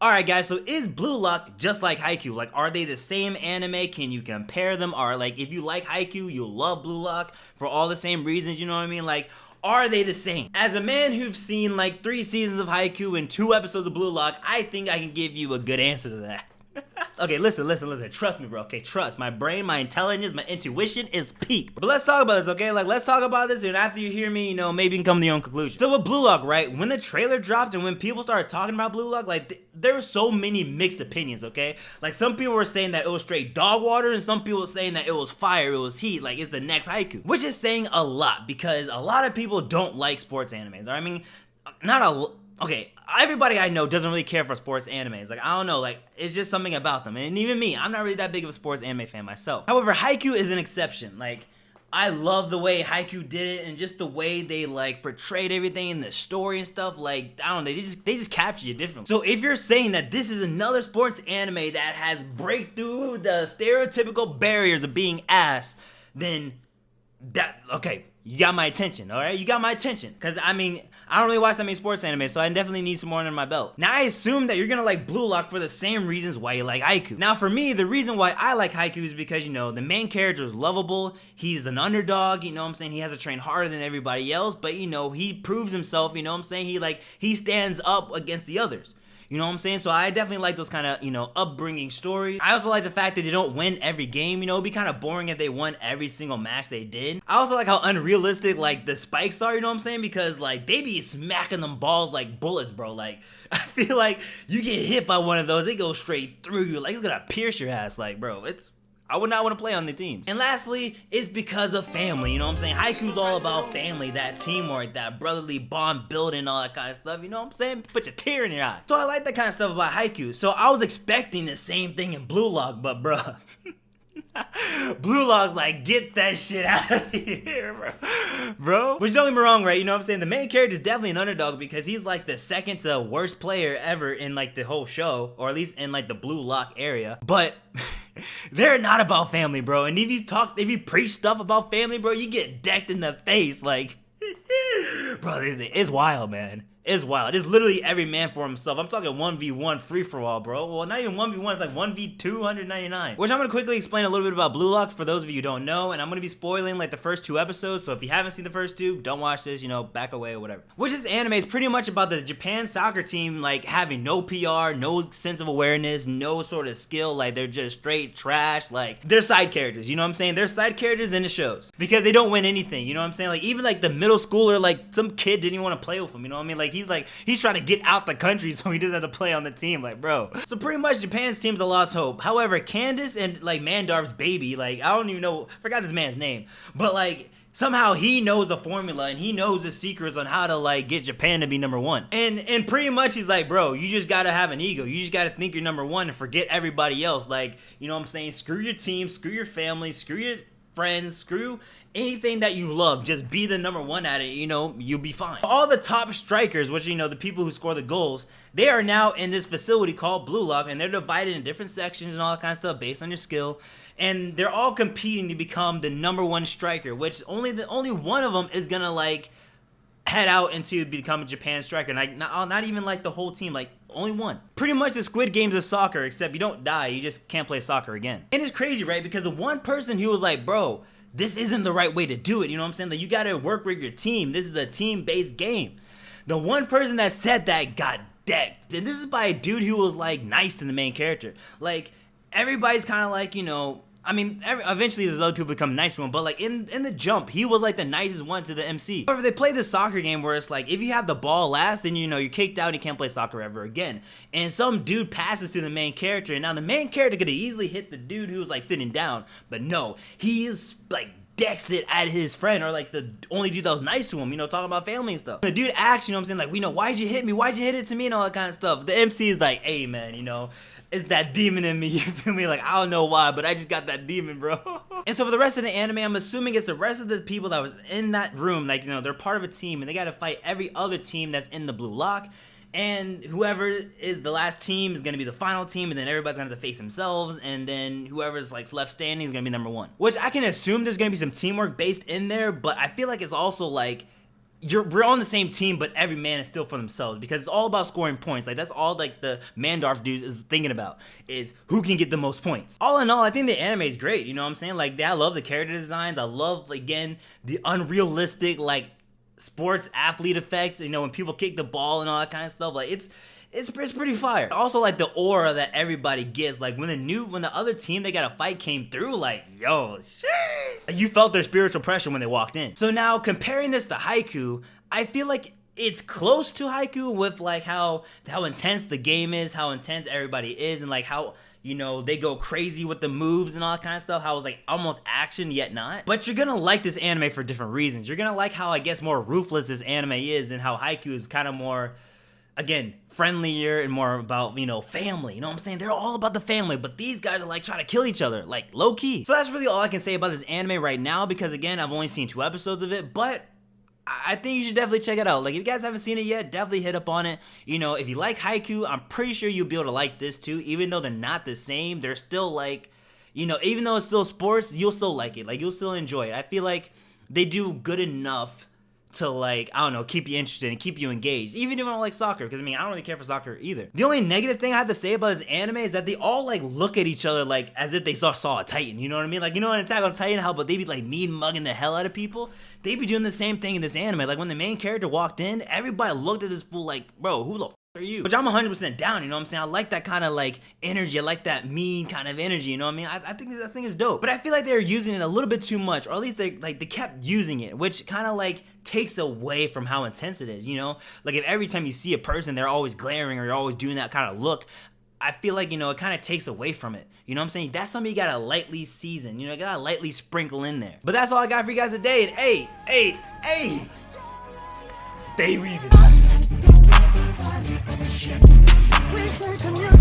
Alright guys, so is Blue Lock just like Haikyuu? Like, are they the same anime? Can you compare them? Or like, if you like Haikyuu, you'll love Blue Lock for all the same reasons, you know what I mean? Like, are they the same? As a man who's seen like 3 seasons of Haikyuu and 2 episodes of Blue Lock, I think I can give you a good answer to that. Okay, listen. Trust me, bro. Okay, trust. My brain, my intelligence, my intuition is peak. But let's talk about this, okay? Like, let's talk about this, and after you hear me, you know, maybe you can come to your own conclusion. So with Blue Lock, right? When the trailer dropped and when people started talking about Blue Lock, like, there were so many mixed opinions, okay? Like, some people were saying that it was straight dog water, and some people were saying that it was fire, it was heat, like, it's the next Haikyuu. Which is saying a lot, because a lot of people don't like sports animes. I mean, okay, everybody I know doesn't really care for sports animes. Like, I don't know, like, it's just something about them. And even me, I'm not really that big of a sports anime fan myself. However, Haikyuu is an exception. Like, I love the way Haikyuu did it and just the way they, like, portrayed everything in the story and stuff. Like, I don't know, they just capture you differently. So if you're saying that this is another sports anime that has break through the stereotypical barriers of being ass, then okay, you got my attention, alright? You got my attention. Because, I mean, I don't really watch that many sports anime, so I definitely need some more under my belt. Now, I assume that you're gonna like Blue Lock for the same reasons why you like Haikyuu. Now, for me, the reason why I like Haikyuu is because, you know, the main character is lovable, he's an underdog, you know what I'm saying? He has to train harder than everybody else, but, you know, he proves himself, you know what I'm saying? He stands up against the others. You know what I'm saying? So I definitely like those kind of, you know, upbringing stories. I also like the fact that they don't win every game. You know, it'd be kind of boring if they won every single match they did. I also like how unrealistic, like, the spikes are, you know what I'm saying? Because, like, they be smacking them balls like bullets, bro. Like, I feel like you get hit by one of those, they go straight through you. Like, it's gonna pierce your ass. Like, bro, I would not want to play on the teams. And lastly, it's because of family, you know what I'm saying? Haikyuu's all about family, that teamwork, that brotherly bond building, all that kind of stuff, you know what I'm saying? Put your tear in your eye. So I like that kind of stuff about Haikyuu. So I was expecting the same thing in Blue Lock, but bruh. Blue Lock's like, get that shit out of here, bro. Which don't get me wrong, right? You know what I'm saying? The main character is definitely an underdog because he's like the second to worst player ever in like the whole show, or at least in like the Blue Lock area. But they're not about family, bro. And if you preach stuff about family, bro, you get decked in the face. Like, bro, it's wild, man. It's wild. It's literally every man for himself. I'm talking 1v1 free-for-all, bro. Well, not even 1v1. It's like 1v2, 199. Which I'm going to quickly explain a little bit about Blue Lock for those of you who don't know. And I'm going to be spoiling, like, the first 2 episodes. So if you haven't seen the first 2, don't watch this. You know, back away or whatever. Which this anime is pretty much about the Japan soccer team, like, having no PR, no sense of awareness, no sort of skill. Like, they're just straight trash. Like, they're side characters. You know what I'm saying? They're side characters in the shows. Because they don't win anything. You know what I'm saying? Like, even, like, the middle schooler, like, some kid didn't even want to play with him. You know what I mean? Like, he's trying to get out the country so he doesn't have to play on the team, like, bro. So pretty much Japan's team's a lost hope. However, Candace and like Mandarv's baby, like, I don't even know, forgot this man's name, but like, somehow he knows the formula and he knows the secrets on how to like get Japan to be #1. And pretty much he's like, bro, you just gotta have an ego. You just gotta think you're #1 and forget everybody else. Like, you know what I'm saying? Screw your team, screw your family, screw your friends, screw anything that you love, just be the #1 at it, you know, you'll be fine. All the top strikers, which, you know, the people who score the goals, they are now in this facility called Blue Lock, and they're divided in different sections and all that kind of stuff based on your skill, and they're all competing to become the #1 striker, which only one of them is gonna, like, head out into become a Japan striker, like, not even, like, the whole team, like, only one. Pretty much the Squid Games of soccer, except you don't die, you just can't play soccer again. And it's crazy, right, because the one person who was like, bro, this isn't the right way to do it, you know what I'm saying? Like, you gotta work with your team. This is a team-based game. The one person that said that got decked. And this is by a dude who was, like, nice to the main character. Like, everybody's kind of like, you know, I mean, eventually there's other people become nice to him, but like in the jump, he was like the nicest one to the MC. However, they play this soccer game where it's like, if you have the ball last, then, you know, you're kicked out and you can't play soccer ever again. And some dude passes to the main character, and now the main character could have easily hit the dude who was like sitting down, but no, he is like decks it at his friend, or like the only dude that was nice to him, you know, talking about family and stuff. The dude asks, you know what I'm saying, like, we know, why'd you hit me? Why'd you hit it to me? And all that kind of stuff. The MC is like, hey man, you know, it's that demon in me, you feel me? Like, I don't know why, but I just got that demon, bro. And so for the rest of the anime, I'm assuming it's the rest of the people that was in that room, like, you know, they're part of a team, and they gotta fight every other team that's in the Blue Lock. And whoever is the last team is going to be the final team, and then everybody's going to have to face themselves, and then whoever's like left standing is going to be #1. Which I can assume there's going to be some teamwork based in there, but I feel like it's also like, we're on the same team, but every man is still for themselves because it's all about scoring points. Like that's all like the Mandorf dude is thinking about is who can get the most points. All in all, I think the anime is great. You know what I'm saying? Like I love the character designs. I love again the unrealistic like sports athlete effects. You know when people kick the ball and all that kind of stuff. Like it's pretty fire. Also like the aura that everybody gets. Like when the other team they got a fight came through, like yo, shit. You felt their spiritual pressure when they walked in. So now comparing this to Haikyuu, I feel like it's close to Haikyuu with like how intense the game is, how intense everybody is, and like how you know they go crazy with the moves and all that kind of stuff. How it's like almost action yet not. But you're gonna like this anime for different reasons. You're gonna like how I guess more ruthless this anime is, and how Haikyuu is kind of more, again, friendlier and more about, you know, family. You know what I'm saying? They're all about the family, but these guys are like trying to kill each other, like low key. So that's really all I can say about this anime right now because again, I've only seen 2 episodes of it, but I think you should definitely check it out. Like if you guys haven't seen it yet, definitely hit up on it. You know, if you like Haikyuu, I'm pretty sure you'll be able to like this too. Even though they're not the same, they're still like, you know, even though it's still sports, you'll still like it. Like you'll still enjoy it. I feel like they do good enough to like, I don't know, keep you interested and keep you engaged, even if I don't like soccer, because I mean, I don't really care for soccer either. The only negative thing I have to say about this anime is that they all like look at each other like as if they saw a Titan, you know what I mean? Like, you know, in Attack on Titan, how but they be like mean mugging the hell out of people? They be doing the same thing in this anime. Like when the main character walked in, everybody looked at this fool like, bro, who the are you? Which I'm 100% down, you know what I'm saying? I like that kind of like energy. I like that mean kind of energy, you know what I mean? I think that thing is dope. But I feel like they're using it a little bit too much, or at least they kept using it, which kind of like takes away from how intense it is, you know? Like if every time you see a person, they're always glaring or you're always doing that kind of look, I feel like, you know, it kind of takes away from it. You know what I'm saying? That's something you gotta lightly season, you know, you gotta lightly sprinkle in there. But that's all I got for you guys today. And hey, stay weaving. Whisper to me.